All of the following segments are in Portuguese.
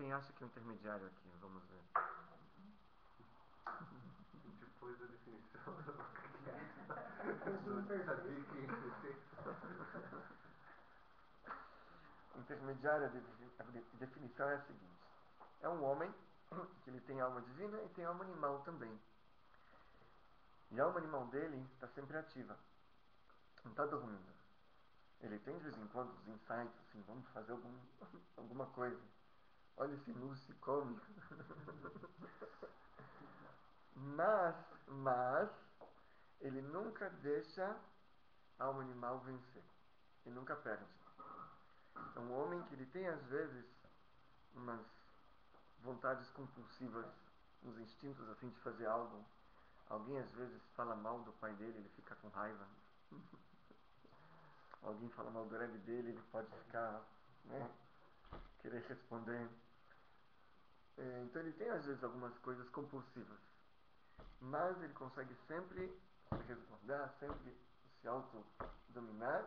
Quem acha que é o intermediário aqui? Vamos ver. Depois da definição da boca O intermediário, a definição é a seguinte: é um homem que ele tem alma divina e tem alma animal também. E a alma animal dele está sempre ativa, não está dormindo. Ele tem de vez em quando os insights, assim, vamos fazer alguma coisa. Olha esse nudo se come. mas ele nunca deixa a alma animal vencer. Ele nunca perde. É um homem que ele tem às vezes umas vontades compulsivas, uns instintos assim de fazer algo. Alguém às vezes fala mal do pai dele, ele fica com raiva. Alguém fala mal do rebbe dele, ele pode ficar, né, querer responder. Então ele tem às vezes algumas coisas compulsivas, mas ele consegue sempre se resguardar, sempre se autodominar,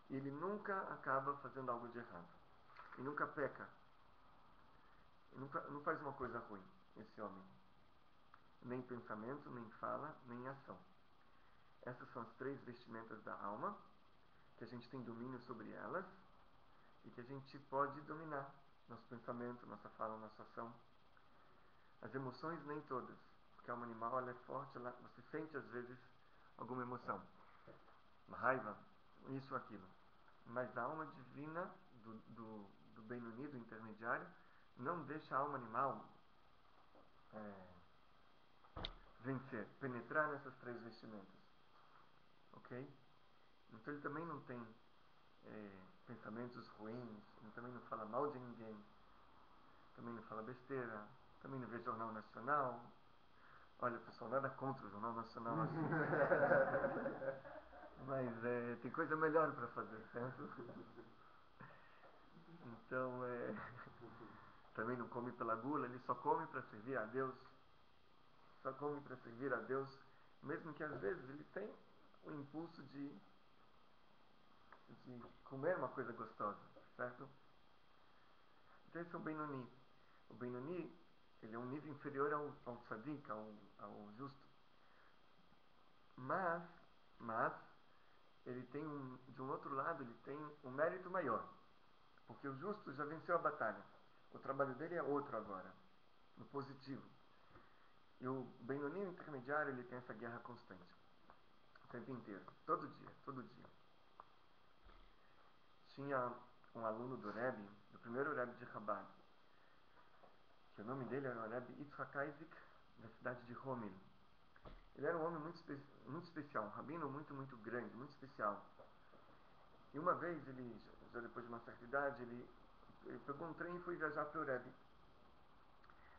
e ele nunca acaba fazendo algo de errado. E nunca peca. E nunca, não faz uma coisa ruim, esse homem. Nem pensamento, nem fala, nem ação. Essas são as 3 vestimentas da alma, que a gente tem domínio sobre elas e que a gente pode dominar. Nosso pensamento, nossa fala, nossa ação. As emoções nem todas, porque a alma animal ela é forte, você sente às vezes alguma emoção, uma raiva, isso ou aquilo. Mas a alma divina do Benoni, do intermediário, não deixa a alma animal vencer, penetrar nessas 3 vestimentas. Ok? Então ele também não tem pensamentos ruins, ele também não fala mal de ninguém, também não fala besteira, também não vê jornal nacional. Olha, pessoal, nada contra o jornal nacional assim. Mas tem coisa melhor para fazer, certo? Então, também não come pela gula, ele só come para servir a Deus. Só come para servir a Deus, mesmo que às vezes ele tem o impulso de comer uma coisa gostosa, certo? Então esse é o Benoni. O Benoni, ele é um nível inferior ao tzadik, ao justo. Mas ele tem de um outro lado, ele tem um mérito maior. Porque o justo já venceu a batalha. O trabalho dele é outro agora, no positivo. E o Benoni intermediário, ele tem essa guerra constante. O tempo inteiro, todo dia, todo dia. Tinha um aluno do Rebbe, do primeiro Rebbe de Chabad, que o nome dele era o Rebbe Yitzhak Isaac, da cidade de Homel. Ele era um homem muito especial, um rabino muito grande, muito especial. E uma vez, ele, já depois de uma certa idade, ele pegou um trem e foi viajar para o Rebbe.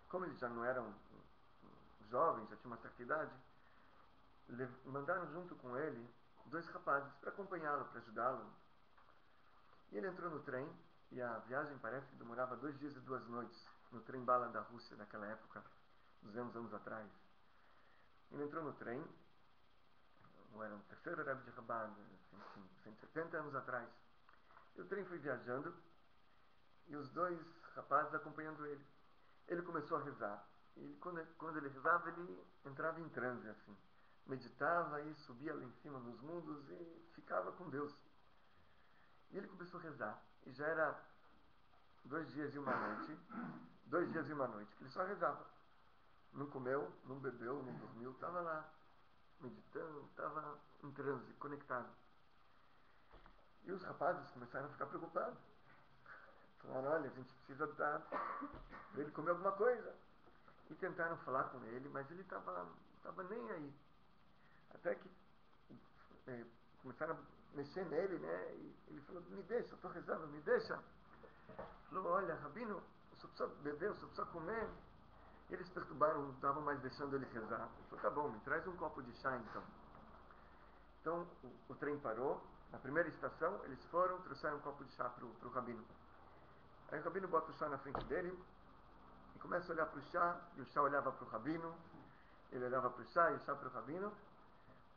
Como ele já não era um jovem, já tinha uma certa idade, mandaram junto com ele 2 rapazes para acompanhá-lo, para ajudá-lo. E ele entrou no trem, e a viagem parece que demorava 2 dias e 2 noites, no trem bala da Rússia naquela época, 200 anos atrás. Ele entrou no trem, era o terceiro Rebbe de Chabad, 170 anos atrás. E o trem foi viajando, e os 2 rapazes acompanhando ele. Ele começou a rezar. E quando ele rezava, ele entrava em transe, assim. Meditava e subia lá em cima nos mundos e ficava com Deus. E ele começou a rezar. E já era 2 dias e uma noite. 2 dias e uma noite. Ele só rezava. Não comeu, não bebeu, não dormiu. Estava lá, meditando, estava em transe, conectado. E os rapazes começaram a ficar preocupados. Falaram, olha, a gente precisa dar para ele comer alguma coisa. E tentaram falar com ele, mas ele estava nem aí. Até que começaram a mexer nele, né? E ele falou, me deixa, eu estou rezando, me deixa. Falou, olha, Rabino, eu só preciso beber, eu só preciso comer. E eles perturbaram, não estavam mais deixando ele rezar. Ele falou, tá bom, me traz um copo de chá então. Então o trem parou, na primeira estação, eles foram, trouxeram um copo de chá pro Rabino. Aí o Rabino bota o chá na frente dele e começa a olhar para o chá, e o chá olhava para o Rabino, ele olhava para o chá e o chá para o Rabino.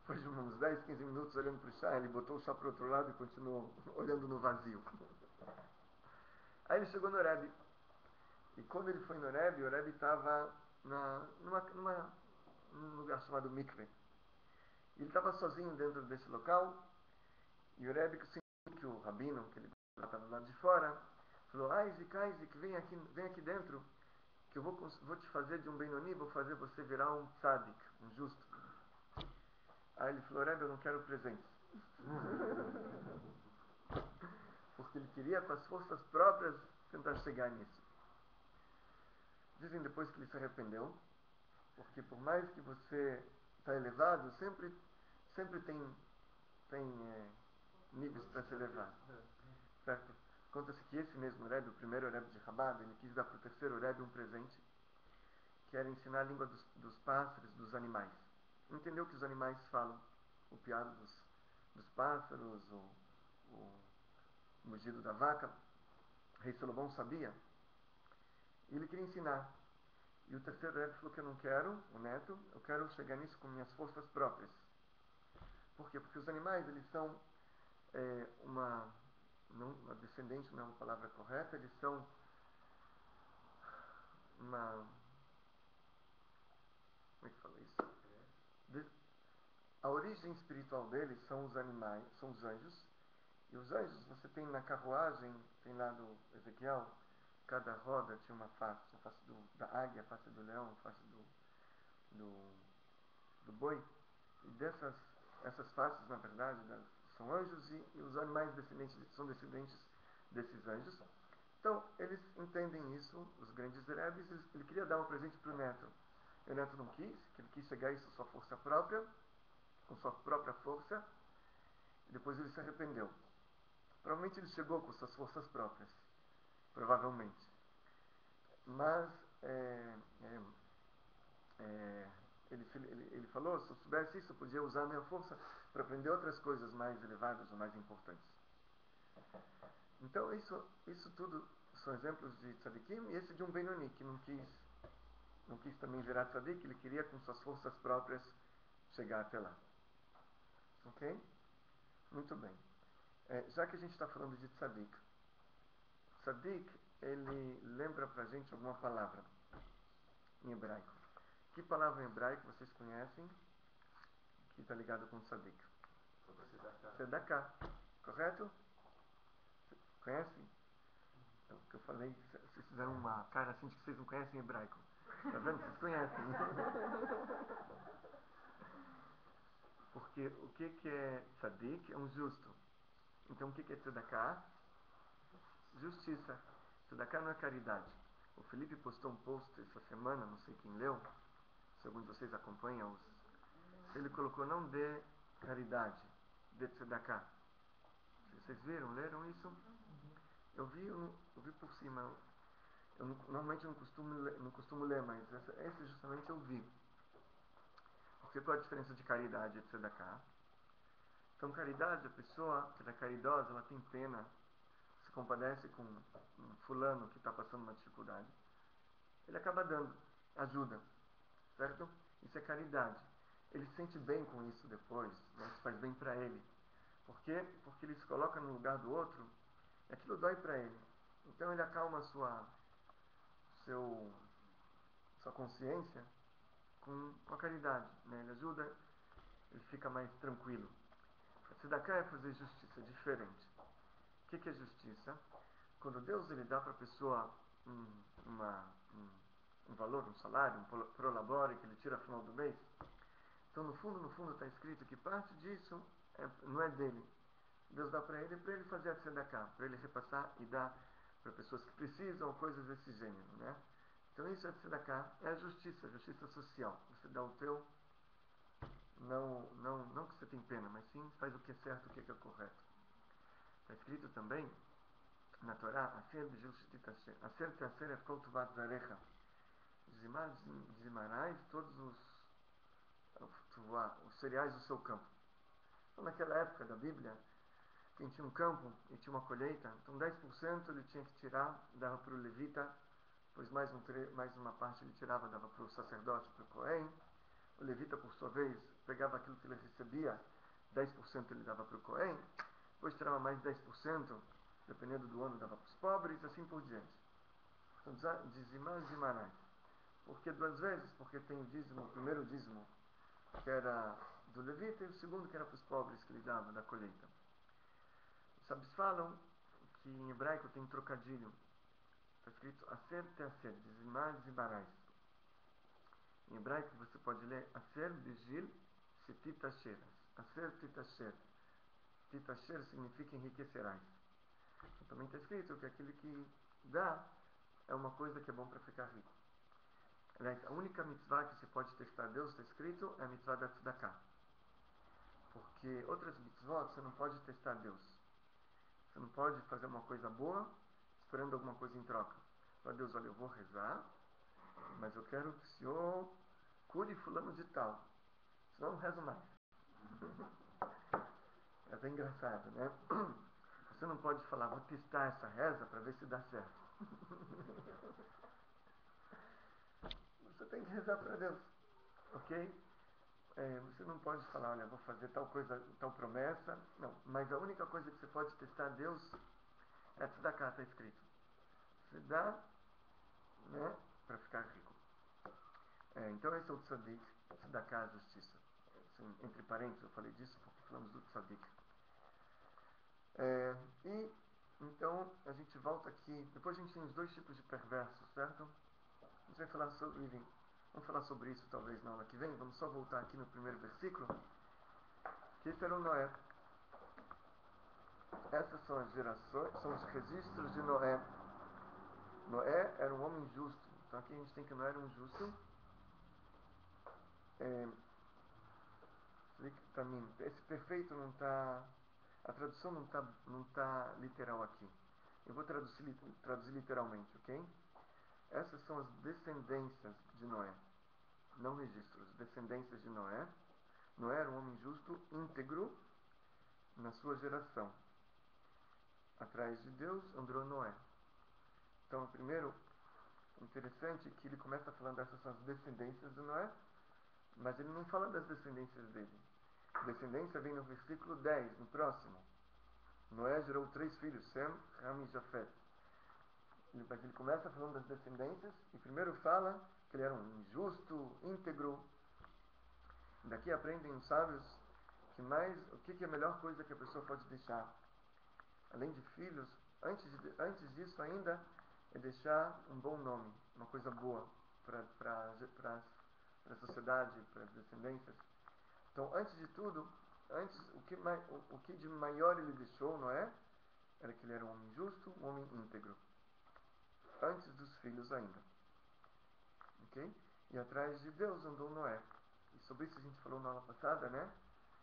Depois de uns 10, 15 minutos olhando para o chá, ele botou o chá para o outro lado e continuou olhando no vazio. Aí ele chegou no Rebbe. E quando ele foi no Rebbe, o Rebbe estava num lugar chamado Mikve. Ele estava sozinho dentro desse local, e o Rebbe sentiu que o rabino, que ele estava do lado de fora, falou: Isaac, vem aqui dentro, que eu vou te fazer de um Benoni, vou fazer você virar um tzadik, um justo. Aí ele falou: Rebbe, eu não quero presentes. Porque ele queria, com as forças próprias, tentar chegar nisso. Dizem depois que ele se arrependeu, porque por mais que você está elevado, sempre tem níveis para se elevar. Certo? Conta-se que esse mesmo Rebbe, o primeiro Rebbe de Chabad, ele quis dar para o terceiro Rebbe um presente, que era ensinar a língua dos pássaros, dos animais. Entendeu que os animais falam, o piado dos pássaros, o mugido da vaca. O rei Salomão sabia, e ele queria ensinar. E o terceiro Rebbe falou que eu não quero, o neto, eu quero chegar nisso com minhas forças próprias. Por quê? Porque os animais, eles são uma descendente não é uma palavra correta, eles são uma... Como é que fala isso? A origem espiritual deles são os animais, são os anjos. E os anjos, você tem na carruagem, tem lá do Ezequiel, cada roda tinha uma face, a face da águia, a face do leão, a face do boi. E essas faces, na verdade, são anjos, e os animais são descendentes desses anjos. Então, eles entendem isso, os grandes Rebes. Ele queria dar um presente para o neto. E o neto não quis, que ele quis chegar a isso com sua força própria, com sua própria força, e depois ele se arrependeu. Provavelmente ele chegou com suas forças próprias. Provavelmente. Mas, ele falou: se eu soubesse isso, eu podia usar a minha força para aprender outras coisas mais elevadas ou mais importantes. Então, isso tudo são exemplos de tzadikim, e esse de um Benoni, que não quis também virar tzadik, ele queria com suas forças próprias chegar até lá. Ok? Muito bem. Já que a gente está falando de tzadik, tzadik, ele lembra pra gente alguma palavra em hebraico. Que palavra em hebraico vocês conhecem que está ligado com tzadik? Tzedakah. Correto? Conhecem? Então, o que eu falei, vocês fizeram uma cara assim de que vocês não conhecem hebraico. Tá vendo? Vocês conhecem. Porque o que é tzadik? É um justo. Então o que é tzedakah? Justiça. Tzedakah não é caridade. O Felipe postou um post essa semana, não sei quem leu, se algum de vocês acompanha ele colocou: não dê caridade, dê tzedakah. Vocês viram? Leram isso? Eu vi por cima. Eu normalmente não costumo ler, mas esse justamente eu vi. Porque qual a diferença de caridade e tzedakah? Então, caridade, a pessoa que é caridosa, ela tem pena, se compadece com um fulano que está passando uma dificuldade. Ele acaba dando ajuda, certo? Isso é caridade. Ele se sente bem com isso depois, né? Isso faz bem para ele. Por quê? Porque ele se coloca no lugar do outro e aquilo dói para ele. Então ele acalma sua consciência com a caridade, né? Ele ajuda, ele fica mais tranquilo. A tzedakah é fazer justiça, diferente. O que é justiça? Quando Deus ele dá para a pessoa um valor, um salário, um prolabore que ele tira no final do mês, então no fundo está escrito que parte disso não é dele. Deus dá para ele fazer a tzedakah, para ele repassar e dar para pessoas que precisam, coisas desse gênero, né? Então isso é tzedakah, é a justiça social. Você dá o teu, não que você tem pena, mas sim faz o que é certo, o que é correto. Está escrito também na Torá: acer teaser et kol tuvat zarecha. Dizimarás todos os cereais do seu campo. Então, naquela época da Bíblia, quem tinha um campo e tinha uma colheita, então 10% ele tinha que tirar, dava para o levita, pois mais uma parte ele tirava, dava para o sacerdote, para o Cohen. O levita, por sua vez, pegava aquilo que ele recebia, 10% ele dava para o Cohen, depois tirava mais 10%, dependendo do ano, dava para os pobres, assim por diante. Então dizimar e dizimarás. Por que 2 vezes? Porque tem o dízimo, o primeiro dízimo, que era do levita, e o segundo que era para os pobres, que ele dava, da colheita. Os sábios falam que em hebraico tem trocadilho. Está escrito aser te aser, dizimar e dizimarás. Em hebraico você pode ler aser bigil setitasheras. Aser titasher. Titasher significa enriquecerás. Então, também está escrito que aquele que dá é uma coisa que é bom para ficar rico. Aliás, a única mitzvah que você pode testar Deus, está escrito, é a mitzvah da tzedakah. Porque outras mitzvot você não pode testar Deus. Você não pode fazer uma coisa boa esperando alguma coisa em troca. Fala, Deus, olha, eu vou rezar, mas eu quero que o Senhor cure fulano de tal. Senão eu não rezo mais. É até engraçado, né? Você não pode falar, vou testar essa reza para ver se dá certo. Você tem que rezar para Deus, ok? Você não pode falar, olha, vou fazer tal coisa, tal promessa. Não, mas a única coisa que você pode testar Deus é tzedakah, está escrito. Você dá, né, para ficar rico. Então esse é o tzadik, tzedakah, a justiça. Assim, entre parênteses, eu falei disso porque falamos do tzadik. E então a gente volta aqui. Depois a gente tem os 2 tipos de perversos, certo? A gente vai falar sobre isso talvez na aula que vem. Vamos só voltar aqui no primeiro versículo. Que esse era o Noé. Essas são as gerações, são os registros de Noé. Noé era um homem justo. Então aqui a gente tem que Noé era um justo. Esse perfeito não está. A tradução não tá literal aqui. Eu vou traduzir literalmente, ok? Essas são as descendências de Noé. Não registros, descendências de Noé. Noé era um homem justo, íntegro na sua geração. Atrás de Deus andou Noé. Então, primeiro, interessante que ele começa falando dessas são as descendências de Noé, mas ele não fala das descendências dele. A descendência vem no versículo 10, no próximo. Noé gerou 3 filhos, Sem, Ham e Jafet. Mas ele começa falando das descendências e primeiro fala que ele era um justo, íntegro. Daqui aprendem os sábios o que é a melhor coisa que a pessoa pode deixar. Além de filhos, antes disso ainda é deixar um bom nome, uma coisa boa para a sociedade, para as descendências. Então, antes de tudo, o que de maior ele deixou, não é? Era que ele era um homem justo, um homem íntegro. Antes dos filhos ainda. Ok? E atrás de Deus andou Noé. E sobre isso a gente falou na aula passada, né?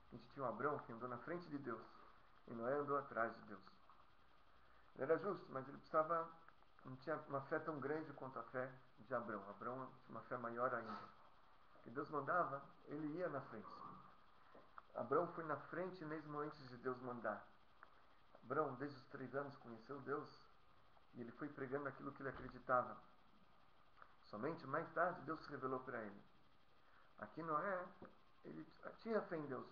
A gente tinha o Abrão que andou na frente de Deus. E Noé andou atrás de Deus. Ele era justo, mas ele não tinha uma fé tão grande quanto a fé de Abrão. Abrão tinha uma fé maior ainda. Que Deus mandava, ele ia na frente. Abrão foi na frente mesmo antes de Deus mandar. Abrão, desde os 3 anos, conheceu Deus e ele foi pregando aquilo que ele acreditava. Somente mais tarde Deus se revelou para ele. Aqui Noé, ele tinha fé em Deus,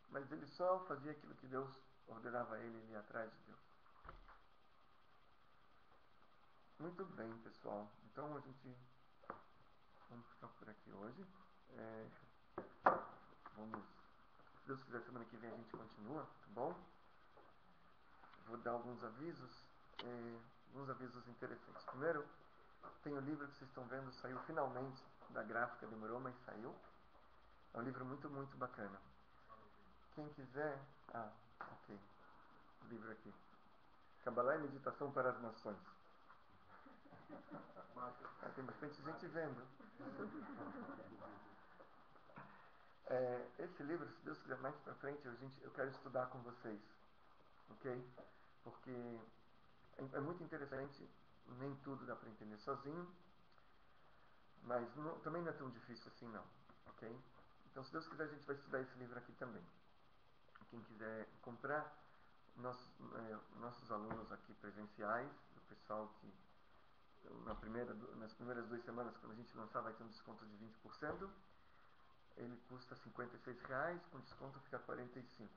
mas ele só fazia aquilo que Deus ordenava a ele, ele ia atrás de Deus. Muito bem, pessoal. Então vamos ficar por aqui hoje. Se Deus quiser, semana que vem a gente continua, tá bom? Vou dar alguns avisos interessantes. Primeiro, tem o livro que vocês estão vendo, saiu finalmente da gráfica, demorou, mas saiu. É um livro muito, muito bacana. Quem quiser... ok. O livro aqui. Kabbalah e Meditação para as Nações. Tem bastante gente vendo. Esse livro, se Deus quiser, mais pra frente, eu quero estudar com vocês. Ok? Porque é muito interessante, nem tudo dá para entender sozinho, mas também não é tão difícil assim não, ok? Então, se Deus quiser, a gente vai estudar esse livro aqui também. Quem quiser comprar, nossos alunos aqui presenciais, o pessoal que nas primeiras 2 semanas, quando a gente lançar, vai ter um desconto de 20%. Ele custa R$56, com desconto fica R$45.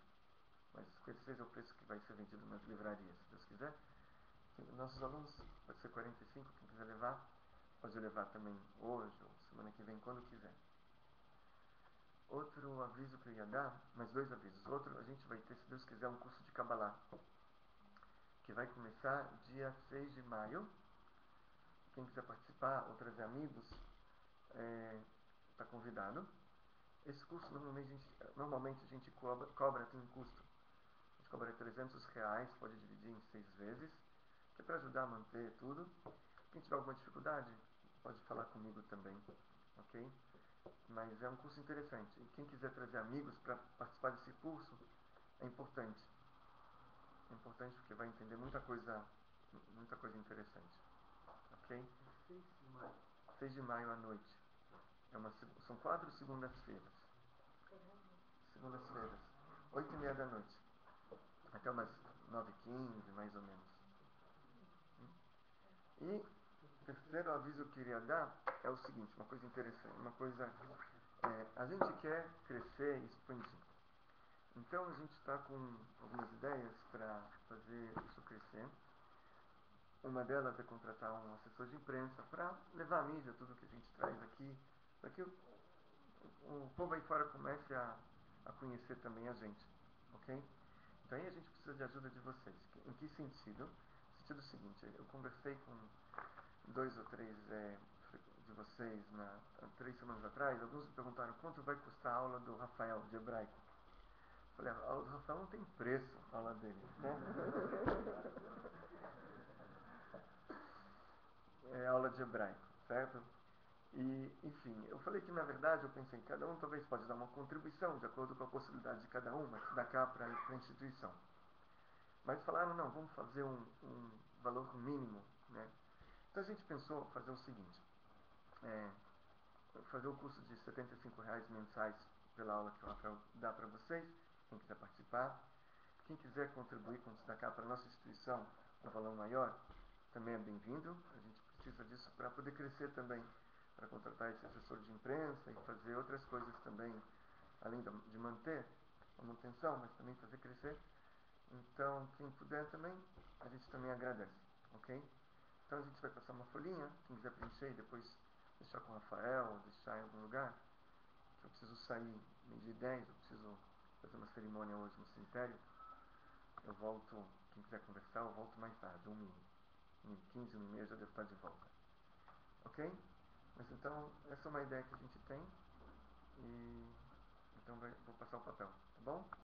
Mas 56 é o preço que vai ser vendido nas livrarias, se Deus quiser. Nossos alunos, pode ser 45, quem quiser levar, pode levar também hoje ou semana que vem, quando quiser. Outro aviso que eu ia dar, mais dois avisos. Outro, a gente vai ter, se Deus quiser, um curso de Kabbalah, que vai começar dia 6 de maio. Quem quiser participar ou trazer amigos, está convidado. Esse curso normalmente a gente cobra, tem um custo. A gente cobra R$300, pode dividir em 6 vezes, que é para ajudar a manter tudo. Quem tiver alguma dificuldade, pode falar comigo também, ok? Mas é um curso interessante. E quem quiser trazer amigos para participar desse curso, é importante. É importante porque vai entender muita coisa interessante, ok? 6 de maio. 6 de maio à noite. São 4 segundas-feiras. Segundas-feiras, 8h30 da noite. Até umas 9h15, mais ou menos. E o terceiro aviso que eu queria dar é o seguinte, uma coisa interessante, a gente quer crescer e expandir. Então a gente está com algumas ideias para fazer isso crescer. Uma delas é contratar um assessor de imprensa para levar a mídia, tudo que a gente traz aqui, para que o povo aí fora comece a conhecer também a gente, ok? Então aí a gente precisa de ajuda de vocês. Em que sentido? No sentido seguinte, eu conversei com 2 ou 3 de vocês 3 semanas atrás. Alguns me perguntaram quanto vai custar a aula do Rafael de hebraico. Eu falei, a aula do Rafael não tem preço, a aula dele, né? É aula de hebraico, certo? E, enfim, eu falei que na verdade eu pensei, cada um talvez pode dar uma contribuição de acordo com a possibilidade de cada um, mas da cá para a instituição. Mas falaram, não, vamos fazer um valor mínimo, né? Então a gente pensou fazer o seguinte, fazer o curso de R$75 mensais pela aula que o Rafael dá para vocês, quem quiser participar. Quem quiser contribuir com o Tzedakah para a nossa instituição, um valor maior, também é bem-vindo. A gente precisa disso para poder crescer também, para contratar esse assessor de imprensa e fazer outras coisas também, além de manter a manutenção, mas também fazer crescer. Então, quem puder também, a gente também agradece, ok? Então a gente vai passar uma folhinha, quem quiser preencher e depois deixar com o Rafael, deixar em algum lugar, que eu preciso sair meio-dia 10, eu preciso fazer uma cerimônia hoje no cemitério. Eu volto, quem quiser conversar, eu volto mais tarde, 1h15, 1h30 já devo estar de volta. Ok? Mas então, essa é uma ideia que a gente tem. E então vou passar o papel, tá bom?